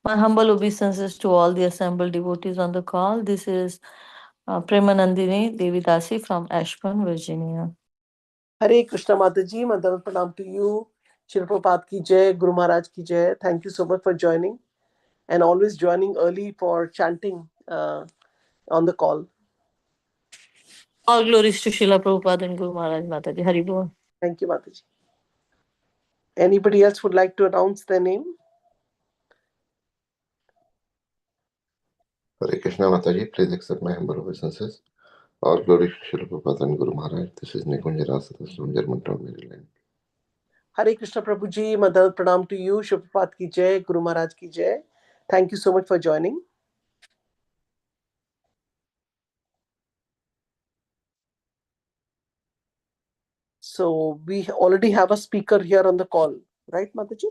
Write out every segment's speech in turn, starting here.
My humble obeisances to all the assembled devotees on the call. This is Premanandini Devidasi from Ashburn, Virginia. Hare Krishna Mataji, Madhavan Pranam to you. Shri Prabhupada ki jai, Guru Maharaj ki jai. Thank you so much for joining and always joining early for chanting on the call. All glories to Srila Prabhupada and Guru Maharaj Mataji. Hari Bol. Thank you, Mataji. Anybody else would like to announce their name? Hare Krishna Mataji, please accept my humble obeisances. All glory to Srila Prabhupada and Guru Maharaj. This is Nikunj Rasadas from Germantown, Maryland. Hare Krishna Prabhuji, Madhavan Pranam to you. Shri Prabhupada ki jai, Guru Maharaj ki jai. Thank you so much for joining. So we already have a speaker here on the call, right, Mataji?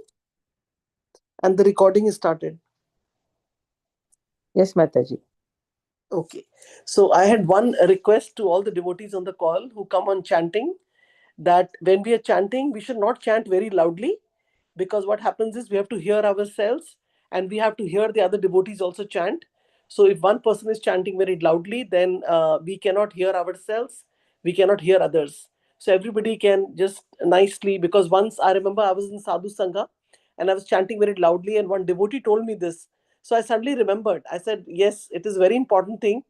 And the recording is started. Yes, Mataji. Okay. So I had one request to all the devotees on the call who come on chanting, that when we are chanting, we should not chant very loudly, because what happens is we have to hear ourselves and we have to hear the other devotees also chant. So if one person is chanting very loudly, then we cannot hear ourselves, we cannot hear others. So everybody can just nicely, because once I remember I was in Sadhu Sangha and I was chanting very loudly, and one devotee told me this. So I suddenly remembered. I said, yes, it is a very important thing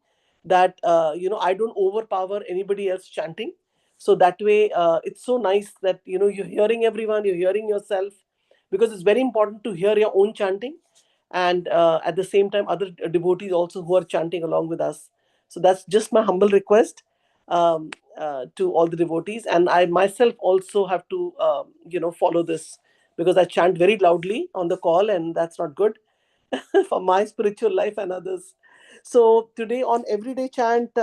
that I don't overpower anybody else chanting. So that way it's so nice that you're hearing everyone, you're hearing yourself, because it's very important to hear your own chanting, and at the same time other devotees also who are chanting along with us. So that's just my humble request to all the devotees, and I myself also have to follow this, because I chant very loudly on the call, and that's not good for my spiritual life and others. So today on Everyday Chant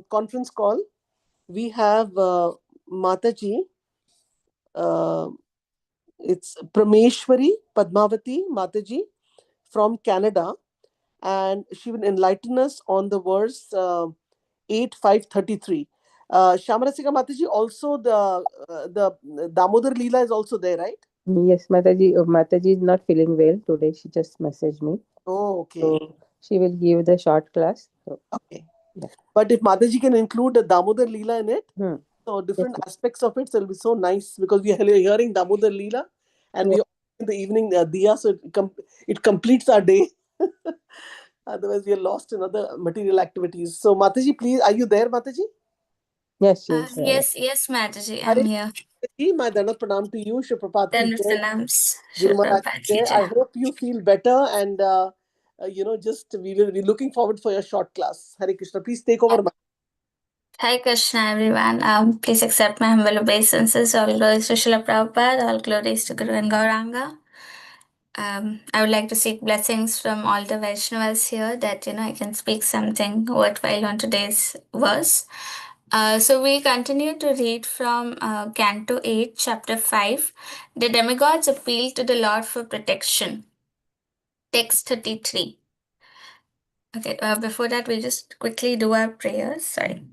conference call, we have Mataji. It's Prameshwari Padmavati Mataji from Canada, and she will enlighten us on the verse 8.5.33. Shamarasika Mataji, also the Damodar Leela is also there, right? Yes, Mataji. Mataji is not feeling well today. She just messaged me. Oh, okay. So she will give the short class. So, okay. Yeah. But if Mataji can include the Damodar Leela in it, so different Yes. aspects of it, so it'll be so nice, because we are hearing Damodar Leela, and we are in the evening Diya, so it completes our day. Otherwise, we are lost in other material activities. So, Mataji, please, are you there, Mataji? Yes, she is. Yes, Mataji, I'm here. My Dandavat Pranam to you, Shri Prabhupada ki Dandavat jai, Pranams, Guru Shri Maharaj Prabhupada ki ki jai. jai. I hope you feel better, and just we will be looking forward for your short class. Hare Krishna, please take over. Hare Krishna, everyone. Please accept my humble obeisances. All glories to Srila Prabhupada, all glories to Guru and Gauranga. I would like to seek blessings from all the Vaishnavas here, that I can speak something worthwhile on today's verse. So we continue to read from Canto 8, Chapter 5. The demigods appeal to the Lord for protection. Text 33. Okay, before that, we'll just quickly do our prayers. Sorry.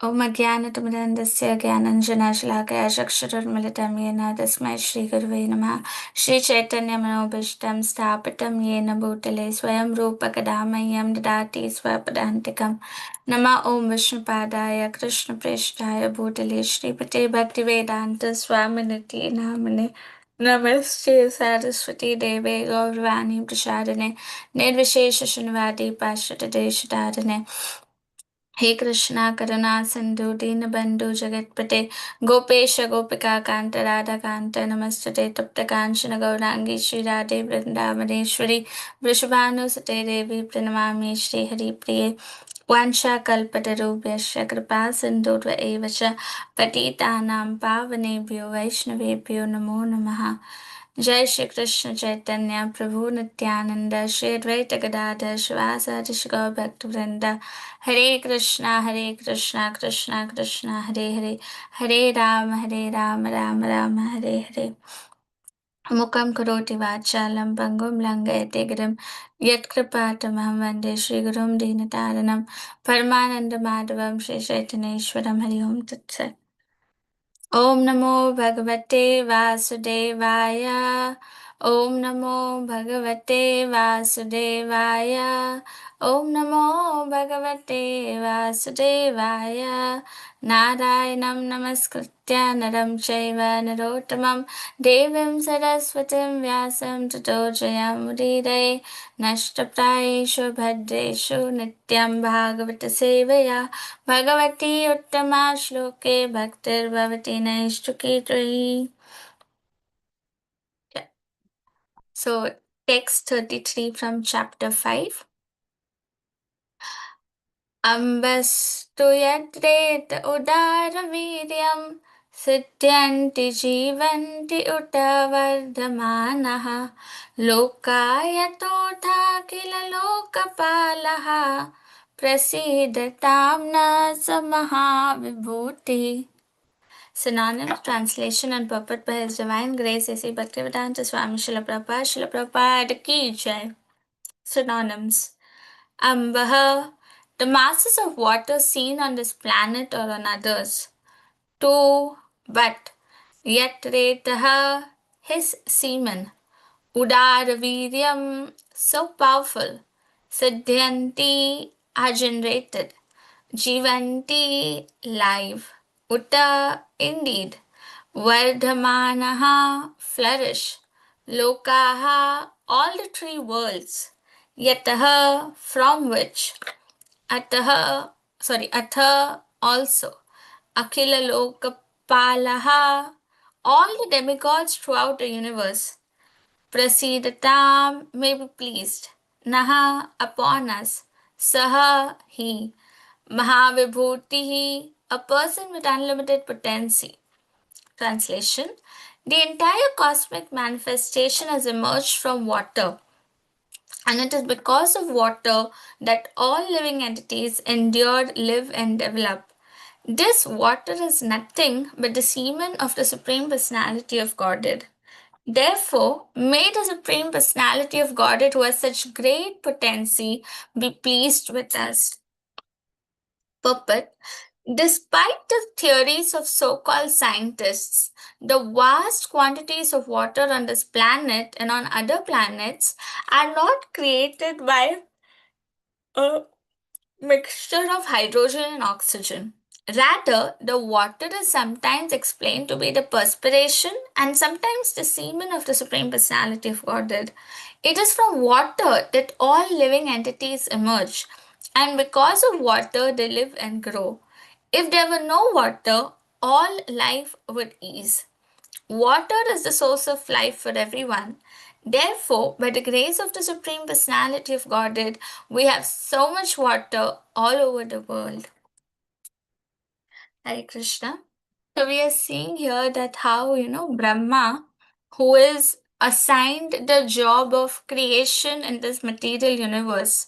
Om Ajnanatamidandasya Gyananjanashilakaya Chakshurunmilitam Yena Tasmai Shri Gurave Namah Shri Chaitanya Manobhishtam Sthapitam Yena Bhutale Swayam Rupa Kadamayam Dadati Swapadantikam Nama Om Vishnupadaya Krishna Preshtaya Bhutale Shri Pate Bhaktivedanta Swaminiti Namane Namaste Saraswati Deve Gaurvani Prashadane Nirvishesha Shanvadi Pashtata Deshadadane हे कृष्णा करुणा सिंधु दीन बंधु जगतपते गोपेश गोपिका कांत राधा कांत नमस्ते तप्त कांचन गौरांगी श्री राधे वृंदावनेश्वरी वृषभानुसुते देवी प्रणमामि श्री हरि प्रिये वाञ्छाकल्पतरुभ्यश्च कृपा सिन्धुर्व एव च पतितानां पावनेभ्यो वैष्णवेभ्यो नमो नमः जय श्री कृष्ण चैतन्य प्रभु नित्यानंद श्री अद्वैत गदाधर शिवासादि गौर भक्तवृंद हरे कृष्णा कृष्णा कृष्णा हरे हरे हरे राम राम राम हरे हरे मुखं करोति वाचालं पङ्गुं लङ्घयते गिरिं यत्कृपातमहं वन्दे श्रीगुरुं दीनतारिणं परमानन्दमाधवं श्रीचैतन्येश्वरं हरि ओं तत्सत्। ॐ नमो भगवते वासुदेवाय Om Namo Bhagavate Vasudevaya. Om Namo Bhagavate Vasudevaya. Narayanam Namaskritya Naram Chaiva Narottamam Devim Saraswatim Vyasam Tato Jayamudire Nashtaprayeshu Bhadreshu Nityam Bhagavata Sevaya Bhagavati Uttama Shloke Bhaktir Bhavati Naishtuki. So, text 33 from chapter 5. Ambastu yadret udaraviryam siddhyanti jivanti utavardhamanaha lokayatotha kila lokapalaha prasidatam na samaha vibhuti. Synonyms, translation and purport by His Divine Grace A.C. Bhaktivedanta Swami Srila Prabhupada. Srila Prabhupada ki jai. Synonyms. Ambaha, the masses of water seen on this planet or on others. Two, but. Yatretaha, his semen. Udaraviryam, so powerful. Siddhyanti, are generated. Jivanti, live. Uta, indeed. Vardhamanaha, flourish. Lokaha, all the three worlds. Yataha, from which. Atha, also. Akhila Lokapalaha, all the demigods throughout the universe. Prasidatam, may be pleased. Naha, upon us. Saha, he. Mahavibhutihi, a person with unlimited potency. Translation. The entire cosmic manifestation has emerged from water, and it is because of water that all living entities endure, live, and develop. This water is nothing but the semen of the Supreme Personality of Godhead. Therefore, may the Supreme Personality of Godhead, who has such great potency, be pleased with us. Puppet. Despite the theories of so called scientists, the vast quantities of water on this planet and on other planets are not created by a mixture of hydrogen and oxygen. Rather, the water is sometimes explained to be the perspiration and sometimes the semen of the Supreme Personality of Godhead. It is from water that all living entities emerge, and because of water, they live and grow. If there were no water, all life would ease. Water is the source of life for everyone. Therefore, by the grace of the Supreme Personality of Godhead, we have so much water all over the world. Hare Krishna. So we are seeing here that how, Brahma, who is assigned the job of creation in this material universe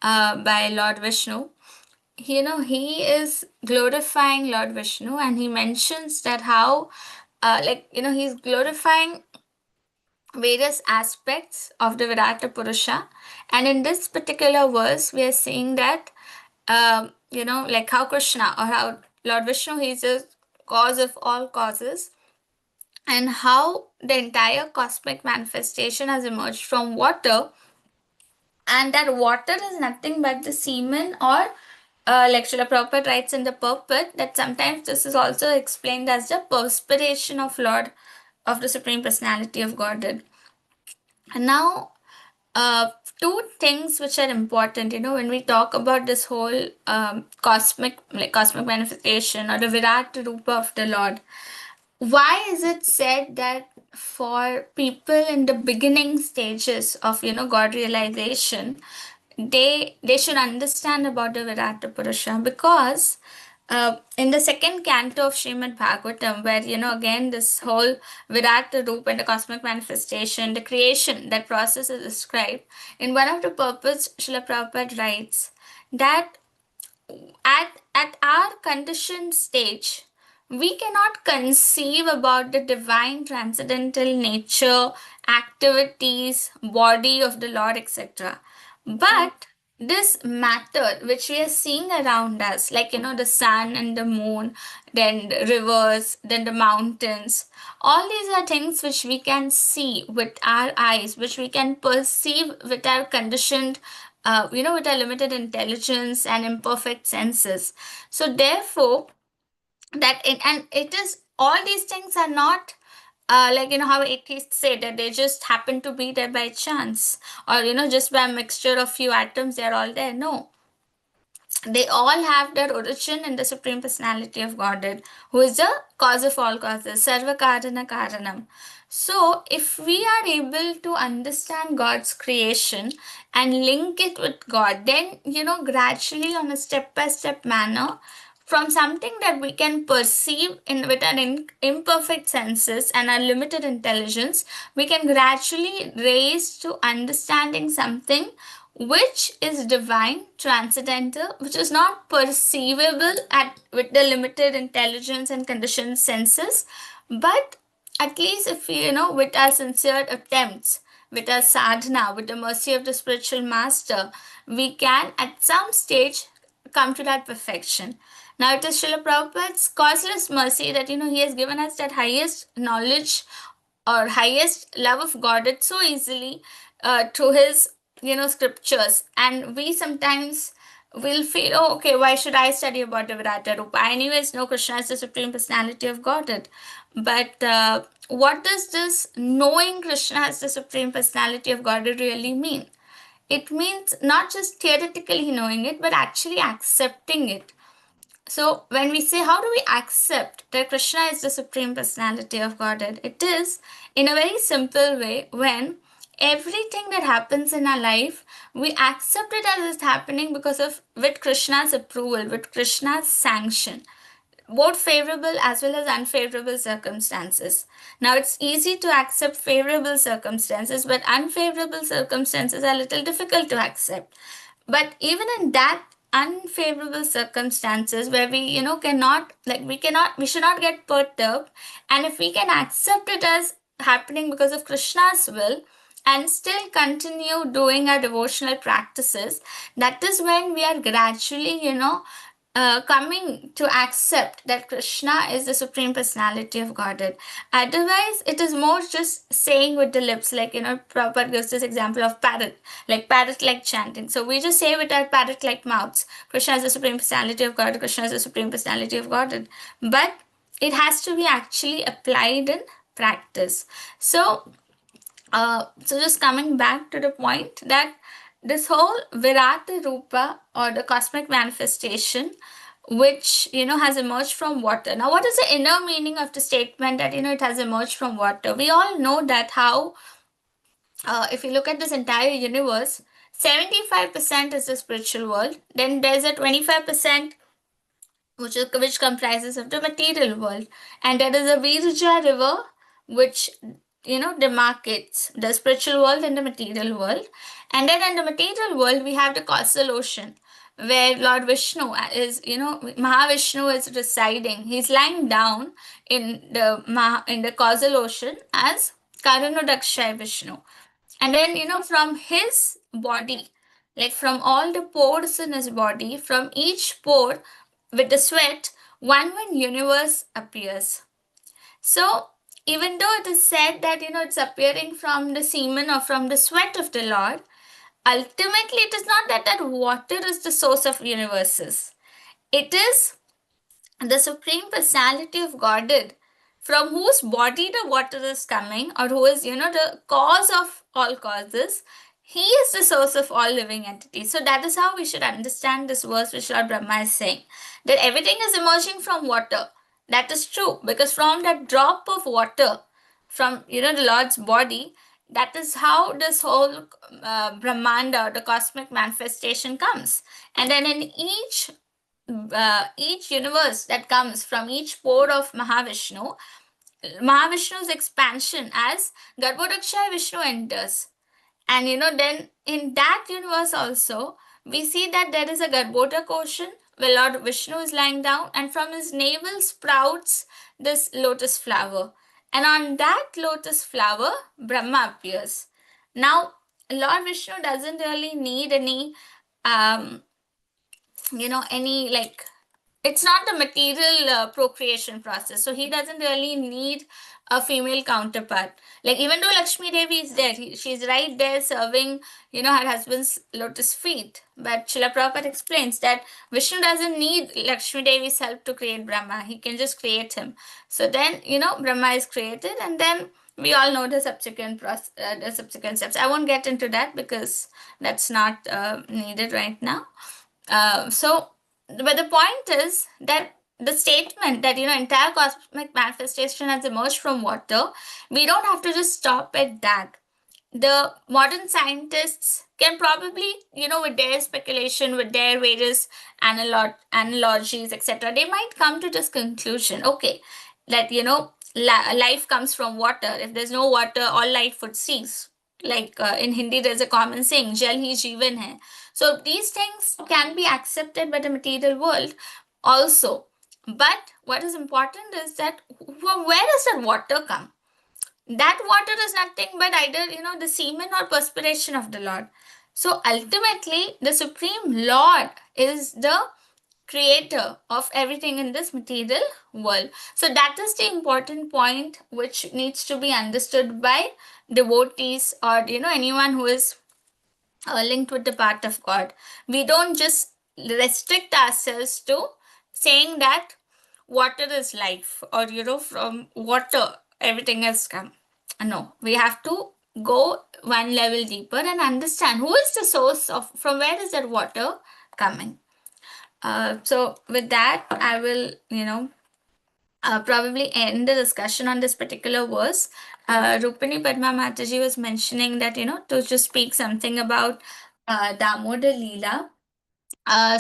by Lord Vishnu, he is glorifying Lord Vishnu, and he mentions that how, he's glorifying various aspects of the Virata Purusha. And in this particular verse, we are seeing that, like how Krishna or how Lord Vishnu, he is the cause of all causes, and how the entire cosmic manifestation has emerged from water, and that water is nothing but the semen, or like Srila Prabhupada writes in the purport, that sometimes this is also explained as the perspiration of Lord of the Supreme Personality of Godhead. And now, two things which are important, when we talk about this whole cosmic manifestation or the Virat Rupa of the Lord. Why is it said that for people in the beginning stages of God realization, they should understand about the Virata Purusha? Because in the second canto of Srimad Bhagvatam, where again this whole Virata Rupa and the cosmic manifestation, the creation, that process is described. In one of the purports, Srila Prabhupada writes that at our conditioned stage, we cannot conceive about the divine transcendental nature, activities, body of the Lord, etc. But this matter which we are seeing around us, like the sun and the moon, then the rivers, then the mountains, all these are things which we can see with our eyes, which we can perceive with our conditioned, with our limited intelligence and imperfect senses. So therefore, and it is, all these things are not like how atheists say that they just happen to be there by chance, or just by a mixture of few atoms they're all there. No, they all have their origin in the Supreme Personality of Godhead, who is the cause of all causes, Sarva Karana Karanam. So, if we are able to understand God's creation and link it with God, then, gradually on a step by step manner, from something that we can perceive with our imperfect senses and our limited intelligence, we can gradually raise to understanding something which is divine, transcendental, which is not perceivable with the limited intelligence and conditioned senses, but at least if we, with our sincere attempts, with our sadhana, with the mercy of the spiritual master, we can at some stage come to that perfection. Now it is Srila Prabhupada's causeless mercy that he has given us that highest knowledge or highest love of God it so easily through his scriptures, and we sometimes will feel, oh okay, why should I study about the Virata Rupa? I anyways know Krishna is the Supreme Personality of Godhead. But what does this knowing Krishna as the Supreme Personality of Godhead really mean? It means not just theoretically knowing it, but actually accepting it. So, when we say, how do we accept that Krishna is the Supreme Personality of Godhead? It is in a very simple way when everything that happens in our life, we accept it as it's happening because of with Krishna's approval, with Krishna's sanction, both favorable as well as unfavorable circumstances. Now, it's easy to accept favorable circumstances, but unfavorable circumstances are a little difficult to accept. But even in that unfavorable circumstances where we, cannot, like, we should not get perturbed. And if we can accept it as happening because of Krishna's will, and still continue doing our devotional practices, that is when we are gradually, coming to accept that Krishna is the Supreme Personality of Godhead. Otherwise, it is more just saying with the lips, like, Prabhupada gives this example of parrot like chanting. So we just say with our parrot like mouths, Krishna is the Supreme Personality of Godhead, Krishna is the Supreme Personality of Godhead. But it has to be actually applied in practice. So just coming back to the point that this whole Virata Rupa, or the cosmic manifestation, which has emerged from water. Now, what is the inner meaning of the statement that it has emerged from water? We all know that how, if you look at this entire universe, 75% is the spiritual world. Then there's a 25% which comprises of the material world, and there is a Virja river which demarcates the spiritual world and the material world. And then in the material world we have the causal ocean, where Lord Vishnu is, Mahavishnu is residing. He's lying down in the causal ocean as Karanodakshaya Vishnu. And then, from his body, like from all the pores in his body, from each pore with the sweat, one universe appears. So, even though it is said that, it's appearing from the semen or from the sweat of the Lord, ultimately it is not that water is the source of universes. It is the Supreme Personality of Godhead, from whose body the water is coming, or who is, the cause of all causes. He is the source of all living entities. So that is how we should understand this verse which Lord Brahma is saying, that everything is emerging from water. That is true, because from that drop of water, from, the Lord's body, that is how this whole Brahmanda, the cosmic manifestation, comes. And then in each universe that comes from each pore of Mahavishnu's expansion as Garbhodakshaya Vishnu enters. And then in that universe also, we see that there is a Garbhodak ocean where Lord Vishnu is lying down, and from his navel sprouts this lotus flower. And on that lotus flower, Brahma appears. Now, Lord Vishnu doesn't really need any any, like, it's not the material procreation process, so he doesn't really need a female counterpart. Like, even though Lakshmi Devi is there, she's right there serving her husband's lotus feet, but Srila Prabhupada explains that Vishnu doesn't need Lakshmi Devi's help to create Brahma. He can just create him. So then Brahma is created, and then we all know the subsequent the subsequent steps. I won't get into that because that's not needed right now. But the point is that the statement that entire cosmic manifestation has emerged from water, we don't have to just stop at that. The modern scientists can probably, with their speculation, with their various analogies, etc., they might come to this conclusion, okay, that life comes from water. If there's no water, all life would cease. Like in Hindi, there's a common saying, "Jal hi jeevan hai." So these things can be accepted by the material world also. But what is important is that where does that water come? That water is nothing but either the semen or perspiration of the Lord. So ultimately, the Supreme Lord is the creator of everything in this material world. So that is the important point which needs to be understood by devotees, or anyone who is linked with the path of God. We don't just restrict ourselves to saying that water is life, or from water everything has come. No, we have to go one level deeper and understand who is the source of, from where is that water coming. So with that, I will probably end the discussion on this particular verse. Rupini Padma Mataji was mentioning that to just speak something about Damodar Leela.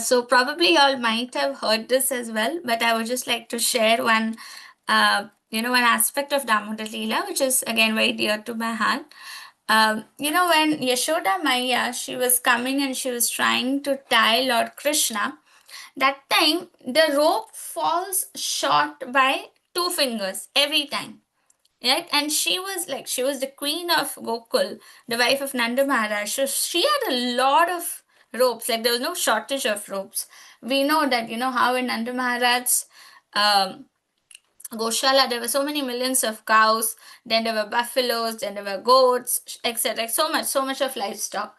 So probably y'all might have heard this as well, but I would just like to share one one aspect of Damodar Leela, which is again very dear to my heart. When Yashoda Maya, she was coming and she was trying to tie Lord Krishna, that time the rope falls short by 2 fingers every time. Right? And she was the queen of Gokul, the wife of Nanda Maharaj. So she had a lot of ropes, like there was no shortage of ropes. We know that, how in Nanda Maharaj's um, Goshala, there were so many millions of cows, then there were buffaloes, then there were goats, etc. So much of livestock.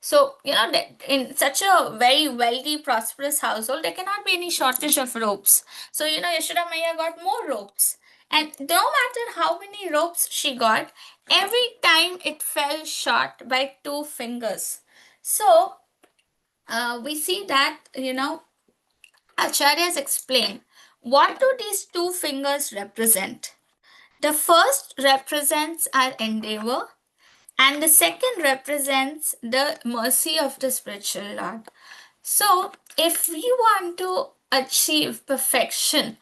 So, that in such a very wealthy, prosperous household, there cannot be any shortage of ropes. So, Yashoda Maya got more ropes. And no matter how many ropes she got, every time it fell short by 2 fingers. So, we see that, Acharyas explain, what do these 2 fingers represent? The first represents our endeavor, and the second represents the mercy of the spiritual Lord. So, if we want to achieve perfection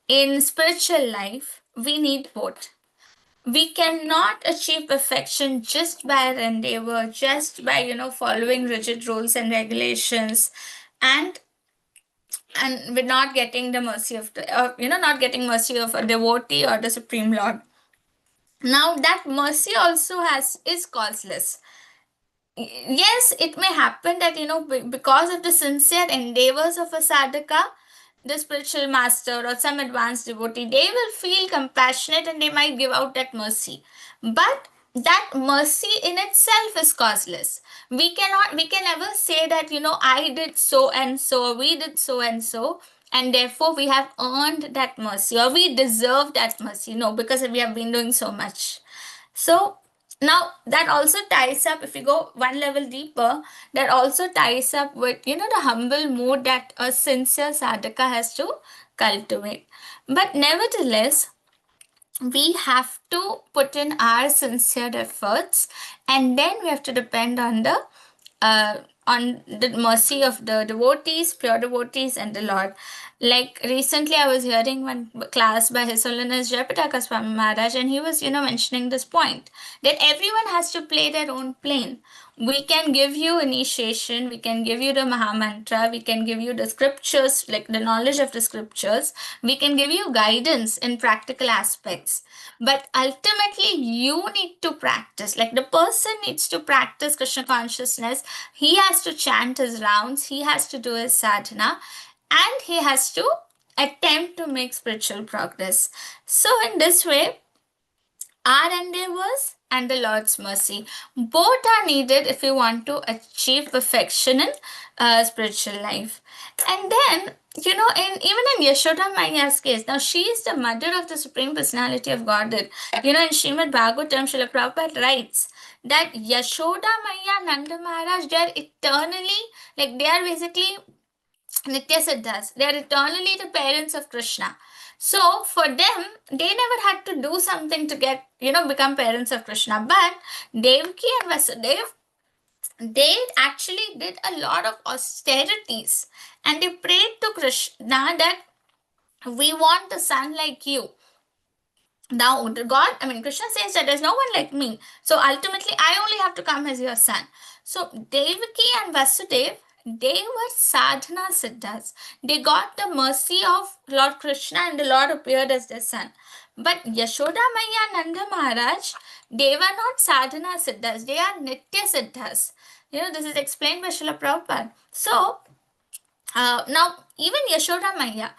in spiritual life, we need both. We cannot achieve perfection just by our endeavor, just by following rigid rules and regulations, and we're not getting the mercy of the not getting mercy of a devotee or the Supreme Lord. Now that mercy also is causeless. Yes, it may happen that because of the sincere endeavors of a sadhaka, the spiritual master or some advanced devotee, they will feel compassionate and they might give out that mercy. But that mercy in itself is causeless. We can never say that I did so and so, we did so and so, and therefore we have earned that mercy or we deserve that mercy. No, because we have been doing so much. So now that also ties up, if we go one level deeper, that also ties up with the humble mood that a sincere sadhaka has to cultivate. But nevertheless, we have to put in our sincere efforts, and then we have to depend on the mercy of the devotees, pure devotees, and the Lord. Like recently, I was hearing one class by His Holiness Jayapataka Swami Maharaj, and he was mentioning this point that everyone has to play their own plane. We can give you initiation, we can give you the Mahamantra, we can give you the scriptures, like the knowledge of the scriptures, we can give you guidance in practical aspects. But ultimately, you need to practice. Like the person needs to practice Krishna consciousness. He has to chant his rounds, he has to do his sadhana, and he has to attempt to make spiritual progress. So, in this way, our endeavors and the Lord's mercy both are needed if we want to achieve perfection in spiritual life. And then, even in Yashoda Maya's case, now she is the mother of the Supreme Personality of Godhead. In Srimad Bhagvatam, Srila Prabhupada writes that Yashoda Maya, Nanda Maharaj, they are eternally, like they are basically Nitya Siddhas. They are eternally the parents of Krishna. So for them, they never had to do something to get, become parents of Krishna. But Devaki and Vasudev, they actually did a lot of austerities and they prayed to Krishna that we want a son like you. Now, Krishna says that there's no one like me. So ultimately, I only have to come as your son. So Devaki and Vasudev, they were sadhana siddhas. They got the mercy of Lord Krishna and the Lord appeared as their son. But Yashoda Maya Nanda Maharaj, they were not sadhana siddhas. They are nitya siddhas. This is explained by Srila Prabhupada. So, now, even Yashoda Maya,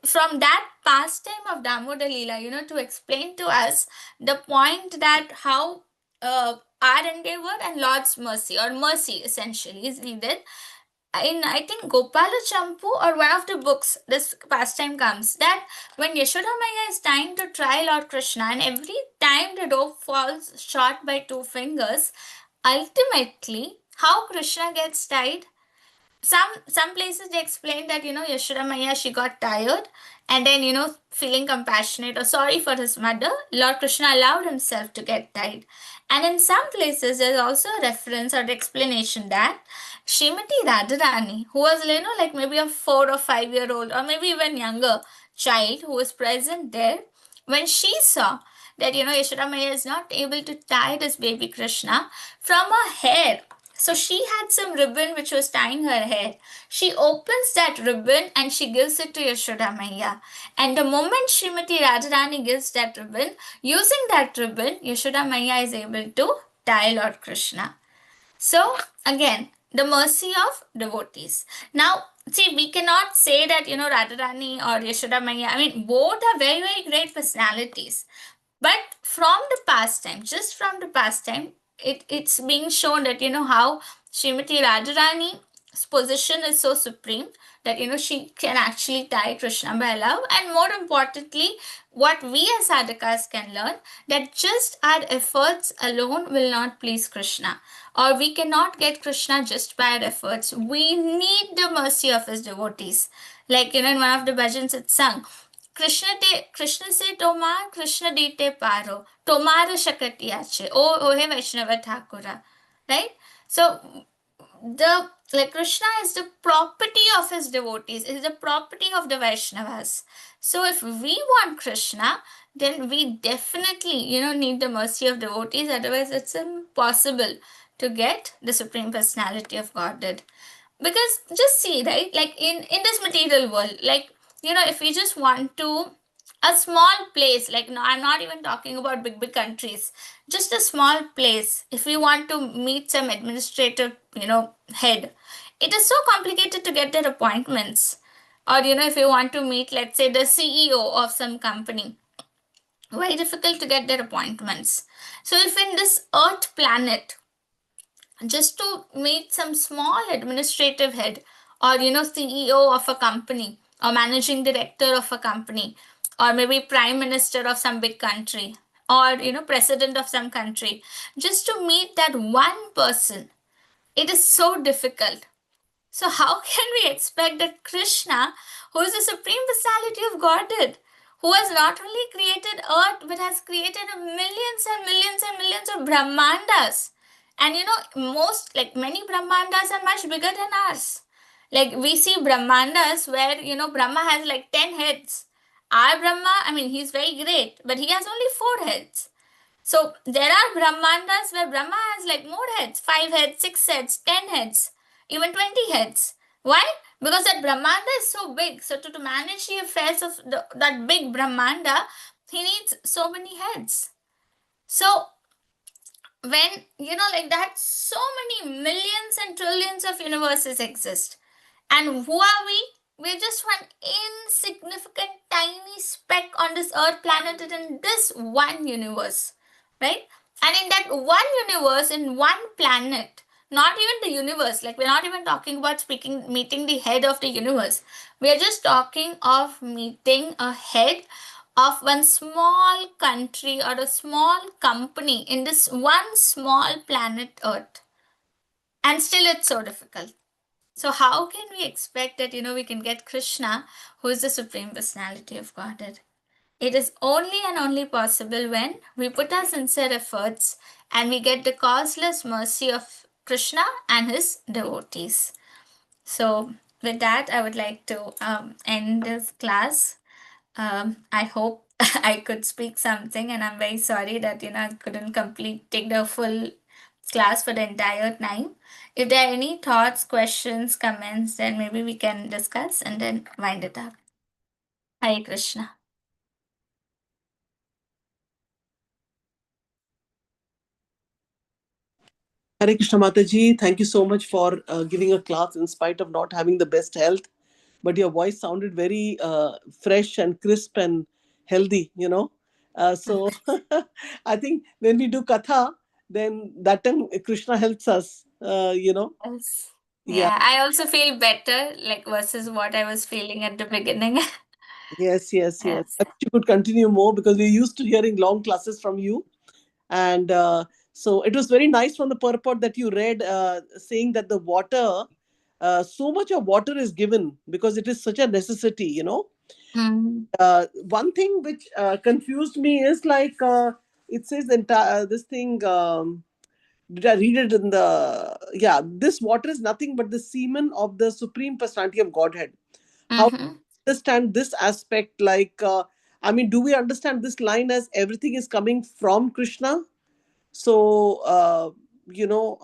from that pastime of Damodar Leela, to explain to us the point that how our endeavor and Lord's mercy, or mercy essentially, is needed. In, I think, Gopala Champu or one of the books, this pastime comes that when Yashoda Maya is trying to try Lord Krishna, and every time the rope falls short by 2 fingers, ultimately, how Krishna gets tied, some places they explain that Yashoda Maya, she got tired, and then feeling compassionate or sorry for his mother, Lord Krishna allowed himself to get tied. And in some places there's also a reference or explanation that Srimati Radharani, who was like maybe a 4 or 5 year old or maybe even younger child who was present there, when she saw that Yashoda Maya is not able to tie this baby Krishna from her hair. So she had some ribbon which was tying her hair. She opens that ribbon and she gives it to Yashoda Maya. And the moment Srimati Radharani gives that ribbon, using that ribbon, Yashoda Maya is able to tie Lord Krishna. So again, the mercy of devotees. Now, see, we cannot say that, Radharani or Yashoda Maya, both are very, very great personalities. But from the pastime, just from the pastime, it's being shown that, how Srimati Radharani's position is so supreme that, she can actually tie Krishna by love. And more importantly, what we as sadhakas can learn, that just our efforts alone will not please Krishna. Or we cannot get Krishna just by our efforts. We need the mercy of his devotees. Like, in one of the bhajans it's sung, Krishna से तोमार कृष्ण दीते पारो तोमार शकटियाचे ओ हे Vaishnava Thakura, right? So the Krishna is the property of his devotees, is the property of the Vaishnavas. So if we want Krishna, then we definitely need the mercy of devotees, otherwise it's impossible to get the Supreme Personality of Godhead. Because just see, right, like in this material world, like if we just want to a small place, like, no, I'm not even talking about big countries, just a small place, if we want to meet some administrative head, it is so complicated to get their appointments. Or if you want to meet, let's say, the CEO of some company, very difficult to get their appointments. So if in this earth planet, just to meet some small administrative head, or CEO of a company, or managing director of a company, or maybe prime minister of some big country, or president of some country, just to meet that one person, it is so difficult. So how can we expect that Krishna, who is the Supreme Personality of Godhead, who has not only created earth but has created millions and millions and millions of Brahmandas, and most, like, many Brahmandas are much bigger than ours. Like, we see Brahmandas where Brahma has like 10 heads. Our Brahma, he's very great, but he has only 4 heads. So there are Brahmandas where Brahma has like more heads, 5 heads, 6 heads, 10 heads, even 20 heads. Why? Because that Brahmanda is so big. So to manage the affairs of that big Brahmanda, he needs so many heads. So when like that, so many millions and trillions of universes exist, and who are we? We're just one insignificant tiny speck on this earth planet and in this one universe, right? And in that one universe, in one planet, not even the universe, like we're not even talking about meeting the head of the universe. We're just talking of meeting a head of one small country or a small company in this one small planet Earth. And still it's so difficult. So how can we expect that we can get Krishna, who is the supreme personality of Godhead? It is only and only possible when we put our sincere efforts and we get the causeless mercy of Krishna and his devotees. So with that, I would like to end this class. I hope I could speak something, and I'm very sorry that I couldn't take the full class for the entire time. If there are any thoughts, questions, comments, then maybe we can discuss and then wind it up. Hare Krishna. Hare Krishna Mataji, thank you so much for giving a class in spite of not having the best health. But your voice sounded very fresh and crisp and healthy. So I think when we do katha, then that time Krishna helps us. Yes. Yeah, Yeah, I also feel better, like versus what I was feeling at the beginning. yes, yes, yes. Yes. I wish you could continue more because we're used to hearing long classes from you. And so it was very nice from the purport that you read saying that the water, so much of water is given because it is such a necessity. Mm. One thing which confused me is like it says this thing. Did I read it in the? Yeah, this water is nothing but the semen of the Supreme Personality of Godhead. How do Mm-hmm. we understand this aspect? Like, I mean, do we understand this line as everything is coming from Krishna? So,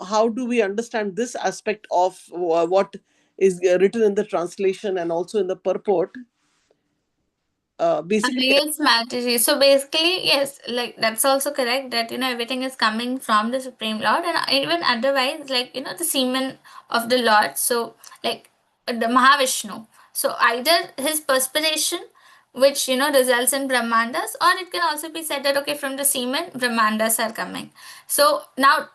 how do we understand this aspect of what is written in the translation and also in the purport? Basically, Yes, Mataji. So basically, yes, like that's also correct that everything is coming from the Supreme Lord, and even otherwise, like the semen of the Lord. So like the Mahavishnu. So either his perspiration, which results in Brahmandas, or it can also be said that okay, from the semen Brahmandas are coming. So now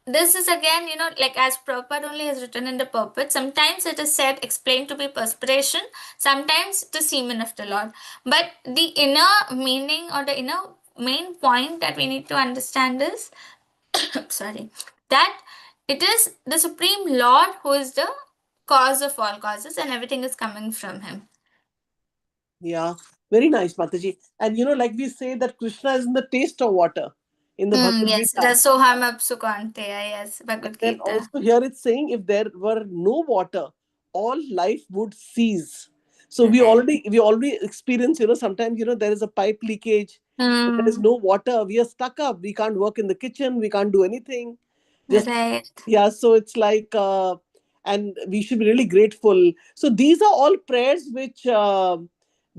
this is again, like as Prabhupada only has written in the purport, sometimes it is said, explained to be perspiration, sometimes the semen of the Lord. But the inner meaning or the inner main point that we need to understand is, sorry, that it is the Supreme Lord who is the cause of all causes and everything is coming from him. yeah, very nice, Mataji. And like we say that Krishna is in the taste of water in the Bhagavad Yes, Gita. Rasoham Apsukanteya, yes, Bhagavad Then Gita. also here it's saying if there were no water, all life would cease. So we Right. already experience, sometimes there is a pipe leakage, there is Mm, no water, we are stuck up, we can't work in the kitchen, we can't do anything. Just right. yeah, so it's like and we should be really grateful. So these are all prayers which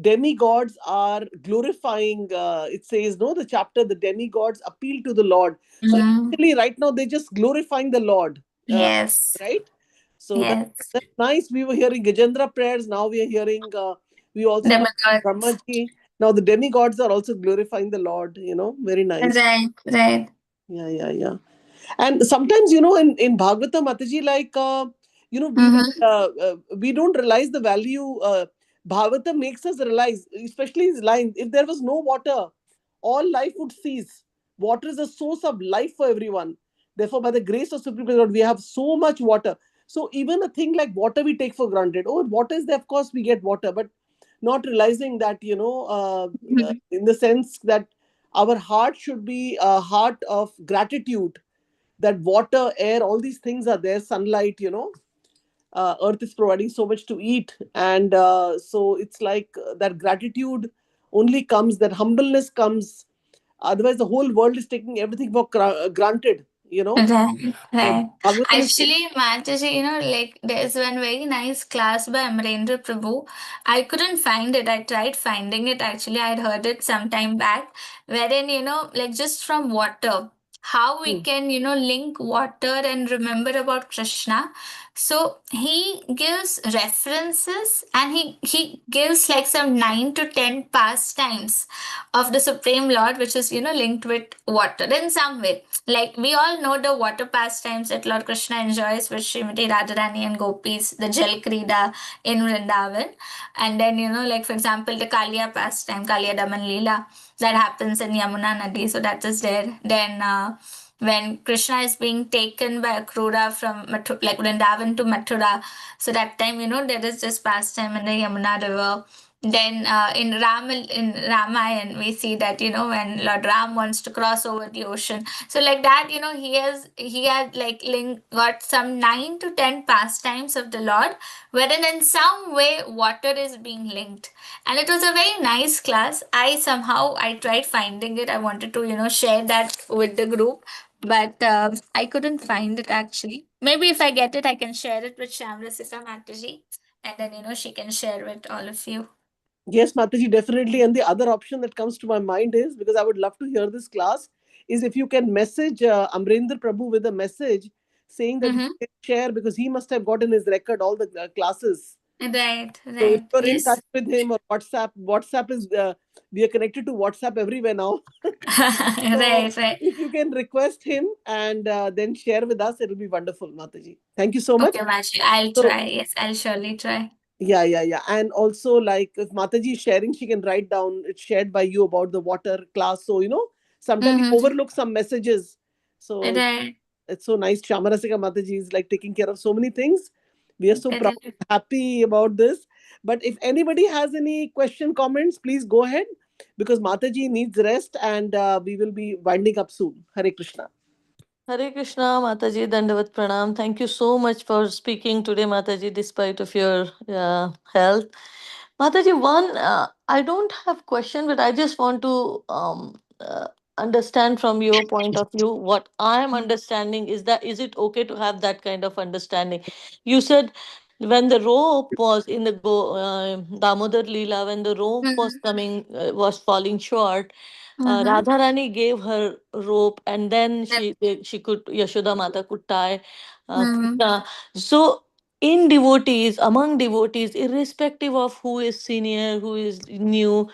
demigods are glorifying. It says no, the chapter, the demigods appeal to the Lord. So Mm, actually right now they're just glorifying the Lord, uh, yes. right? So Yes. that's nice. We were hearing Gajendra prayers, now we are hearing we also heard Demigods. Brahmaji. Now the demigods are also glorifying the Lord, very nice. Right, right. Yeah, yeah, yeah. And sometimes in Bhagavatam, Mataji, like Mm-hmm. we don't realize the value. Bhagavatam makes us realize, especially his line, if there was no water, all life would cease. Water is a source of life for everyone. Therefore, by the grace of Supreme Lord, we have so much water. So even a thing like water we take for granted. Oh, water is there, of course we get water, but not realizing that in the sense that our heart should be a heart of gratitude, that water, air, all these things are there, sunlight, earth is providing so much to eat. And so it's like that gratitude only comes, that humbleness comes Otherwise, the whole world is taking everything for granted, you know. Right, So right. Bhagavatam is saying, Actually, Mataji, like there's one very nice class by Amarendra Prabhu. I couldn't find it. I tried finding it actually. I'd heard it some time back, wherein, like just from water, how we hmm, can, link water and remember about Krishna. So he gives references and he gives like some 9 to 10 pastimes of the Supreme Lord, which is, linked with water in some way. Like we all know the water pastimes that Lord Krishna enjoys with Srimati Radharani and Gopis, the Jal Krida in Vrindavan. And then, like for example, the Kaliya pastime, Kaliya Daman Leela, that happens in Yamuna Nadi. So that is there. Then when Krishna is being taken by Akrura from like Vrindavan to Mathura. So that time, there is this pastime in the Yamuna River. Then in Ramayana we see that when Lord Ram wants to cross over the ocean, so like that he had like got some 9 to 10 pastimes of the Lord, wherein in some way water is being linked, and it was a very nice class. I tried finding it. I wanted to share that with the group, but I couldn't find it actually. Maybe if I get it, I can share it with Shamrasika Mataji, and then she can share with all of you. yes, Mataji, definitely. And the other option that comes to my mind is, because I would love to hear this class, is if you can message Amrendra Prabhu with a message saying that he Mm-hmm. can share, because he must have got in his record all the classes. Right, So if right. you're in touch Yes. with him, or WhatsApp is, we are connected to WhatsApp everywhere now. So Right, right. if you can request him and then share with us, it'll be wonderful, Mataji. Thank you so much. Okay, Mashi, I'll So try. Yes, I'll surely try. yeah, yeah, yeah. And also, like, if Mataji is sharing, she can write down it's shared by you about the water class. So, sometimes we Mm-hmm. overlook some messages. So Right. it's so nice. Chamarasika Mataji is like taking care of so many things. We are so proud, Correct. happy about this. But if anybody has any question, comments, please go ahead, because Mataji needs rest, and we will be winding up soon. Hare Krishna. Hare Krishna, Mataji, Dandavat Pranam. Thank you so much for speaking today, Mataji, despite of your health. Mataji, I don't have question, but I just want to understand from your point of view. What I am understanding is that is it okay to have that kind of understanding? You said when the rope was in the Damodar Leela, when the rope was Mm-hmm. coming, was falling short, Mm-hmm. Radharani gave her rope, and then she could Yashoda Mata could tie Mm-hmm. Krishna. So in devotees, among devotees, irrespective of who is senior, who is new,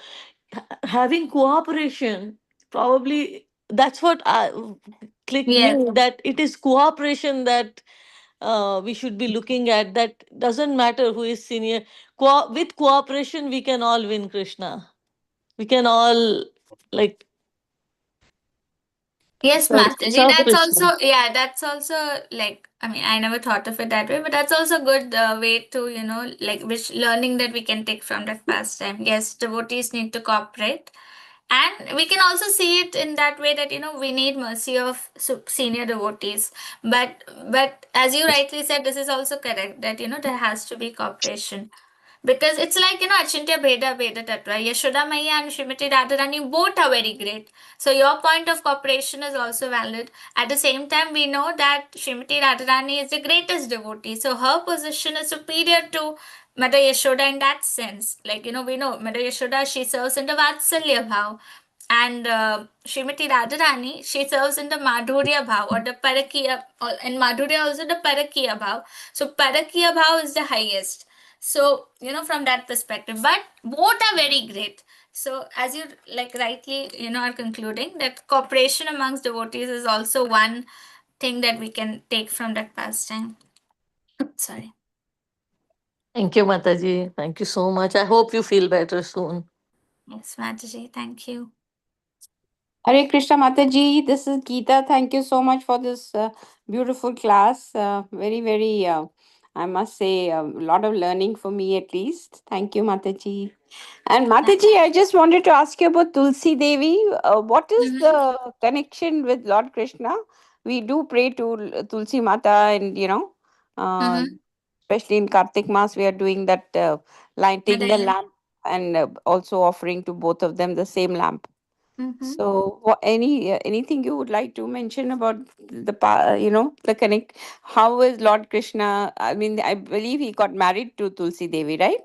having cooperation, probably that's what clicked me, Yes. that it is cooperation that we should be looking at. That doesn't matter who is senior. With cooperation, we can all win Krishna. We can all like Yes, Masterji. serve That's Krishna. also, yeah, that's also like, I mean, I never thought of it that way, but that's also good way to, like, which learning that we can take from that pastime. Yes, devotees need to cooperate. And we can also see it in that way that, we need mercy of senior devotees. But as you rightly said, this is also correct that, there has to be cooperation. Because it's like, Achintya Bheda Bheda Tattva. Yashoda Maya and Srimati Radharani both are very great. So your point of cooperation is also valid. At the same time, we know that Srimati Radharani is the greatest devotee. So her position is superior to Mother Yashoda in that sense. Like, we know Mother Yashoda, she serves in the Vatsalya Bhav. And Srimati Radharani, she serves in the Madhurya Bhav or the Parakiya, or in Madhurya also the Parakiya Bhav. So Parakiya Bhav is the highest. So, from that perspective, but both are very great. So, as you like rightly, are concluding that cooperation amongst devotees is also one thing that we can take from that pastime. Sorry. Thank you, Mataji. Thank you so much. I hope you feel better soon. Yes, Mataji, thank you. Hare Krishna Mataji, this is Geeta. Thank you so much for this beautiful class. Very, very, I must say, a lot of learning for me at least. Thank you, Mataji. And Mataji, I just wanted to ask you about Tulsi Devi. What is Mm-hmm. the connection with Lord Krishna? We do pray to Tulsi Mata, and uh, Mm-hmm. especially in Kartik Mas, we are doing that lighting the Right. lamp and also offering to both of them the same lamp. So, anything you would like to mention about the connect? How is Lord Krishna? I mean, I believe he got married to Tulsi Devi, right?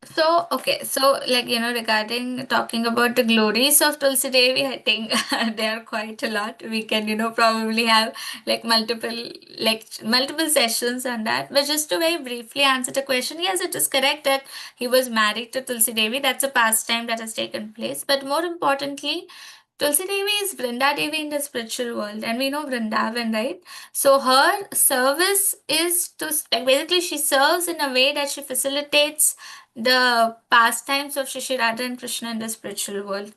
So, okay, so like, regarding talking about the glories of Tulsi Devi, I think there are quite a lot. We can, probably have like multiple sessions on that. But just to very briefly answer the question, yes, it is correct that he was married to Tulsi Devi. That's a pastime that has taken place. But more importantly, Tulsi Devi is Vrinda Devi in the spiritual world, and we know Vrindavan, right? So her service is to like basically she serves in a way that she facilitates the pastimes of Shri Radha and Krishna in the spiritual world.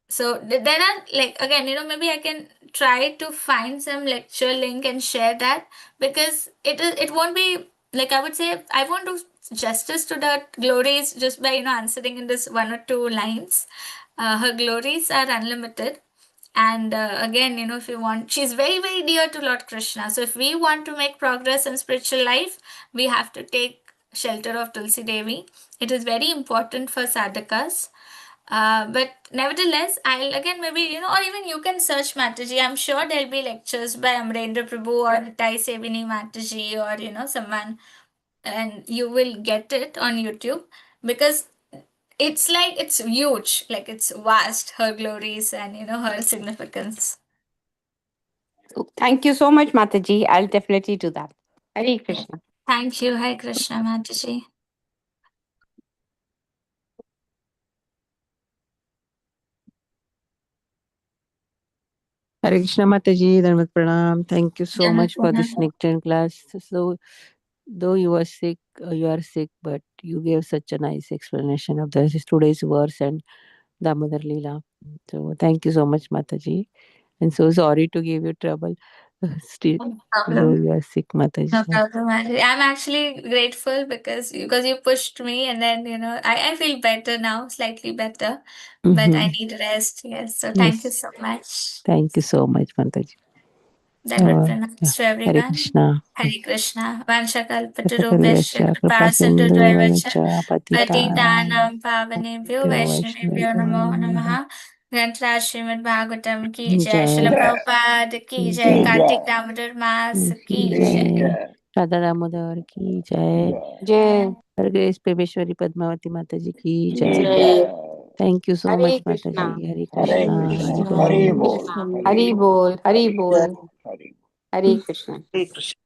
So there are like again, maybe I can try to find some lecture link and share that, because it won't be like, I would say I won't do justice to the glories just by answering in this one or two lines. Her glories are unlimited. And again, if you want, she's very, very dear to Lord Krishna. So if we want to make progress in spiritual life, we have to take shelter of Tulsi Devi. It is very important for sadhakas. But nevertheless, I'll again maybe, or even you can search Mataji. I'm sure there'll be lectures by Amrendra Prabhu or Nitai Sevini Mataji, or, someone, and you will get it on YouTube, because it's huge, like it's vast, her glories and, her significance. So, thank you so much, Mataji. I'll definitely do that. Hare Krishna. Thank you. Hi, Krishna Mataji. Hare Krishna Mataji, Dhanvat Pranam. Thank you so Dhanvat much for this Pranam. Nectar class. So, though you are sick, but you gave such a nice explanation of today's verse and Damodar Leela. So, thank you so much, Mataji. And so sorry to give you trouble. Still, No though problem. you are sick, No Mataji. problem, Mataji. I'm actually grateful because you pushed me, and then I feel better now, slightly better, but I need rest. Yes, so thank you Yes. so much. Thank you so much, Mataji. Dhanvat Pranam Yeah. to Hare everyone. Krishna. Hare Krishna. Vanchakalpatarubhyascha Satakarvyacha kripasindhudvaivacha Kripasindhu patitanam Patitanam pavanebhyo Vaishnavibhyo Vaishnavibhyo namo Namo namaha. Granthra Srimad Bhagavatam ki jai. Srila Jai Prabhupada ki jai. Jai Kartik Damodar Mas ki jai. Jai Radha Damodar की जय Jai. हर grace परमेश्वरी पद्मावती माता जी की जय Jai. Thank you so Hare much माता जी Krishna. हरे Hare Krishna हरे Krishna. Hare बोल Krishna. Hare Bol. Hare Bol. Hare Krishna. Hare Krishna.